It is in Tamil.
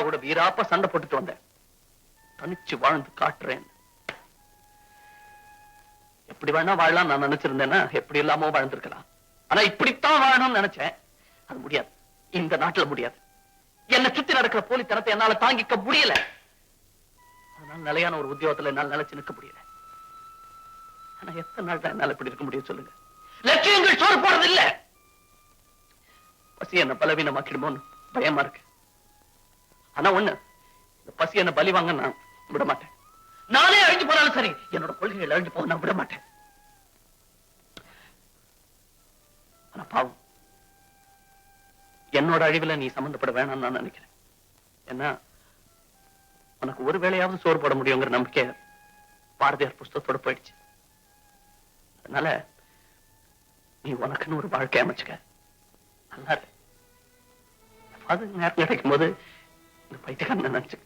கூட வீராப்ப சண்டை போட்டுட்டு வந்தேன். தனிச்சு வாழ்ந்து காட்டுறேன். எப்படி வேணா வாழலாம் நான் நினைச்சிருந்தேன்னா எப்படி இல்லாமோ வாழ்ந்திருக்கலாம். ஆனா இப்படித்தான் வாழணும்னு நினைச்சேன். அது முடியாது. இந்த நாட்டுல முடியாது. என்னை சுத்தி நடக்கிற போலித்தனத்தை என்னால தாங்கிக்க முடியல. அதனால நிலையான ஒரு உத்தியோகத்துல என்னால் நிலைச்சு நிற்க முடியல. ஆனா எத்தனை நாள் தான் என்னால இப்படி இருக்க முடியும் சொல்லுங்க? லட்சியங்கள் சோறு போறது இல்ல. பசி என்ன பலவீனமாக்கிடுமோன்னு பயமா இருக்கு. ஆனா ஒண்ணு, இந்த பசி என்ன பலி வாங்க நான் விட மாட்டேன். நானே அழிஞ்சு போனாலும் சரி, என்னோட கொள்கைகள் அழிஞ்சு போக நான் விட மாட்டேன். ஆனா பாவம், என்னோட அழிவுல நீ சம்பந்தப்பட வேணாம்னு நான் நினைக்கிறேன். ஏன்னா உனக்கு ஒரு வேளையாவது சோறு போட முடியுங்கிற நம்பிக்கை பாரதியார் புஸ்தகத்தோட போயிடுச்சு. அதனால நீ உனக்குன்னு ஒரு வாழ்க்கை அமைச்சுக்க. நல்லா இருக்கு. அது நேரம் கிடைக்கும் போது இந்த பைத்தியக்காரன் நினைச்சு